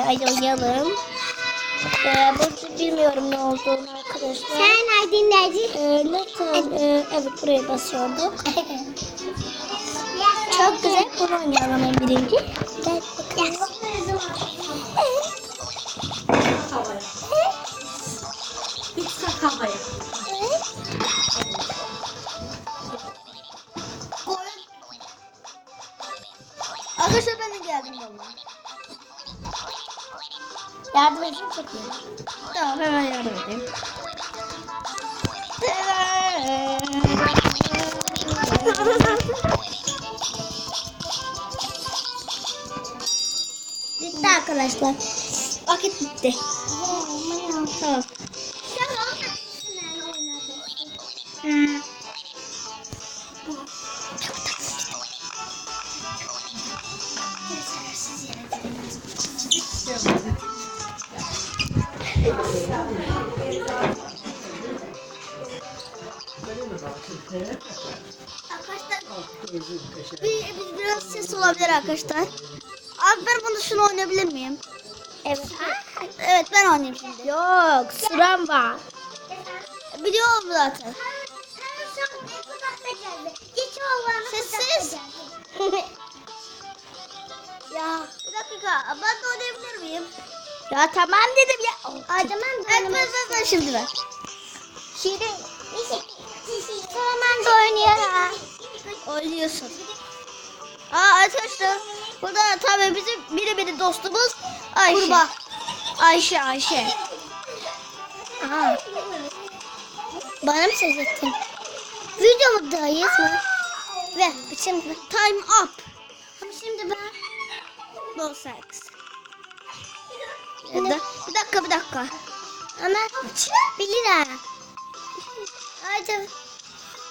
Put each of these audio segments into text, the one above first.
Hadi oynayalım. Burada bilmiyorum ne olduğunu arkadaşlar. Sen neredeydin? Evet buraya basıyorduk. Çok güzel. Bunu oynayalım en birinci. Gel bakalım. Bir sak havaya. Arkadaşlar ben de geldim valla. Yardım edeyim çok iyi. Tamam hemen yardım edeyim. Bitti arkadaşlar. Vakit bitti. Tamam. Biz biraz ses olabilir arkadaşlar. Abi ben bunu şunu oynayabilir miyim? Evet. Evet ben oynayayım şimdi. Yok, sıram var. Biliyorum zaten. Sessiz. Ya bir dakika ben de oynayabilir miyim? Ya tamam dedim ya. Evet ben şimdi ver. Şirin. Tamam da oynuyorum. Oynuyorsun. Arkadaşlar burada tabii bizim biri dostumuz Ayşe. Kurbağa. Ayşe. Aha. Bana mı söz ettin? Videomuzdayız mı? Ve şimdi Time up. ama şimdi ben No sex. Bir dakika. ama bilirim. Haydi.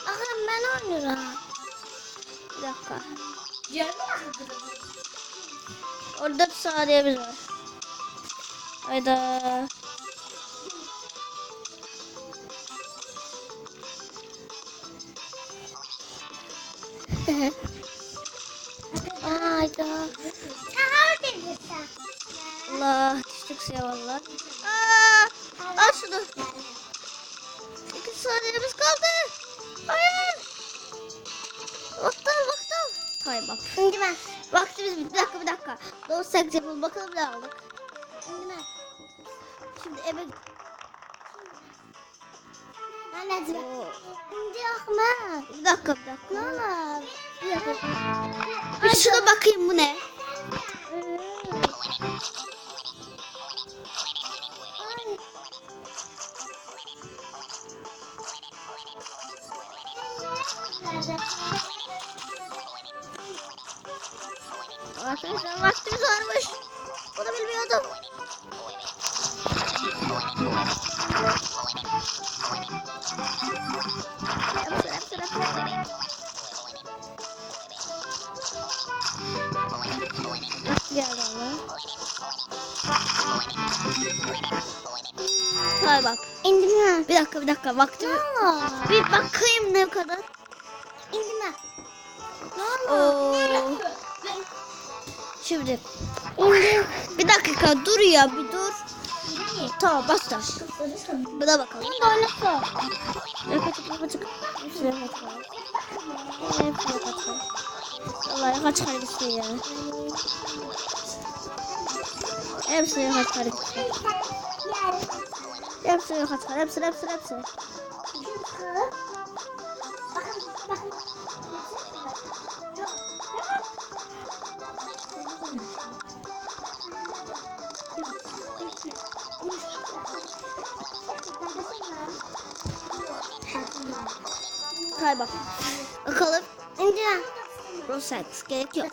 Aha ben oynuyorum. Bir dakika. Orada 4 saniyemiz var. Hayda. Hayda. Allah düştük suya valla. Al şunu. 2 saniyemiz kaldı. Hayır. Vaktal. Time up. Şimdi ben. Vaktimiz bitti. Bir dakika. No sex yapalım bakalım ne aldık. Şimdi ben. Şimdi eve... Anneciğim. Oo. Şimdi akma. Bir dakika. Ne olur. Bir dakika. Bir şuna bakayım bu ne? Arkadaşlar vaktimiz varmış. Bunu bilmiyordum. Nasıl geldi Allah? Hayır bak. İndim ben. Bir dakika. Vaktimi... Bir bakayım ne kadar. İndim ben. Oo. Şimdi İndim. bir dakika dur ya bir dur. Tamam bastır. Buna bakalım. İndim oynasın. Yapacak. Vallahi kaç kere gitti ya. Hepsine kaç kere gitti. Hepsine kaç kere. Hepsine. Kay bakalım. İndim ben. Rosex gerek yok.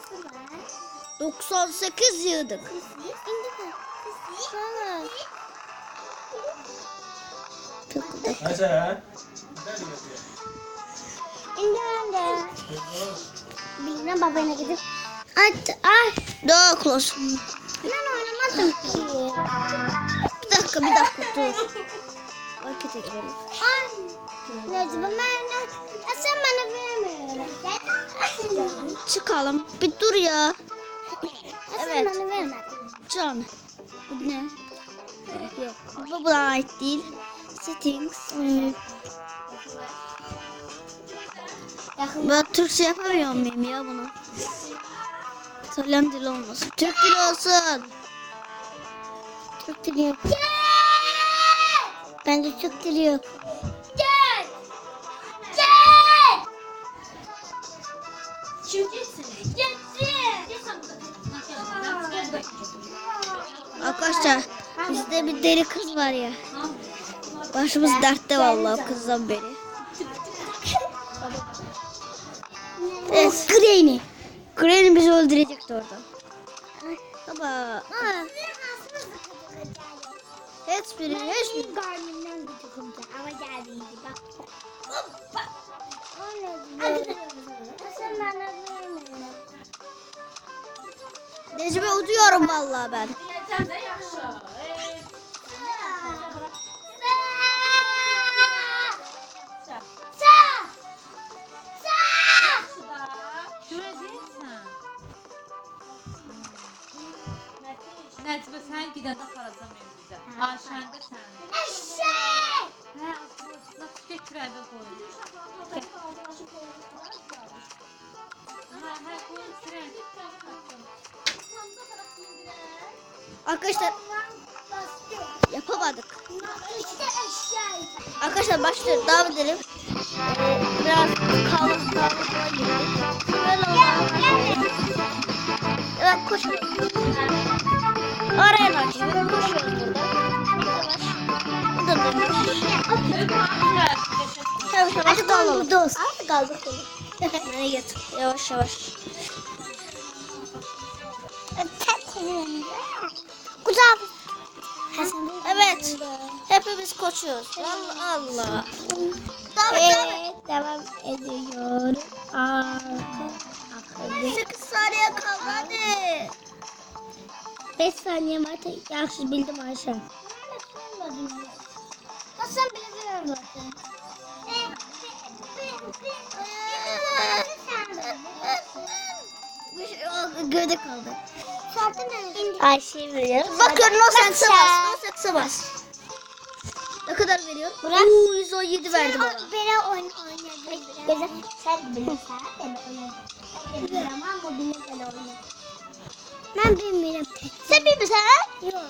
98 yıldık. İndim ben. Sonra. İndim ben de. Bilmem babana gidip. Ay. Daha close. Ben oynamadım ki. Bir dakika dur. Hareket edelim. Ay. Necip ben sen bana vermiyorsun. Çıkalım. Bir dur ya. Sen Evet. bana vermedin. Can. Bu ne? Yok. Bu bana ait değil. Settings. Ben Türkçe yapamıyor muyum ya bunu? Söylem dili olmasın. Türk dili olsun. Çok dili yok. Bence çok dili yok. Gel. Gel. Şimdi gitsin. Arkadaşlar bizde bir deli kız var ya. Başımız dertte vallahi o kızdan beri. Evet. Granny. Granny bizi öldürecekti orada. Baba. Hiçbiri. Garmin'den gıcık olacak ama geldiğinde bak. Hoppa. Sen bana verme. Necmi uduyorum vallahi ben. Yeter de yaxşı. Necmi sen gidəndə aparacam evimizə. Ayşəndə sən. Hə, nasıl götürəndə qoyun. Hə, qoyun sürən. Arkadaşlar yapamadık. İşte eşeği. Arkadaşlar başlıyoruz. Devam edelim. Biraz kavga falan girdik. Böyle oldu. Evet koşuyoruz. Araya açıyoruz. Koşuyoruz burada. Yavaş. Bu da dönüyor. Yavaş yavaş da alalım. Dost. Artık kaldık. Nereye git? Yavaş yavaş. Güzel. Evet. Hepimiz koşuyoruz. Allah Allah. Devam ediyor. 8 saniye kaldı hadi. 5 saniye var. Yaxşı bildim Ayşe. Sen biliyorsun zaten. Gövde kaldı. Ayşe'yi veriyoruz. Bakın no sense bas. No sense bas. Ne kadar veriyor? Bırak. 117 verdi bana. Beni oynadı. Sen bilirsen beni oynadı. Biliyorum ama bu bilir beni oynadı. Ben bilmiyorum. Sen bilirsen? Yok.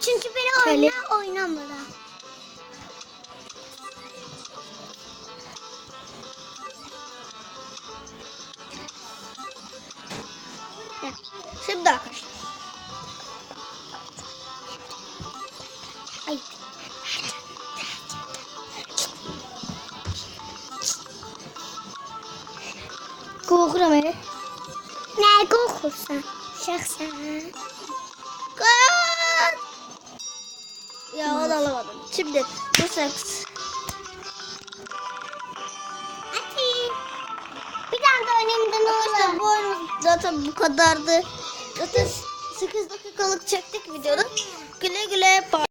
Çünkü beni oynamadı. Şimdi arkadaşlar. Ay. Korkuram hele. Ne korkursan? Şahsen. Kaç! Ya onu alamadım. Şimdi bu seks. Hadi. Bir tane de oynayayım da ne Arkadaşlar olur. bu oyun zaten bu kadardı. Zaten 8 dakikalık çektik videoda. Güle güle.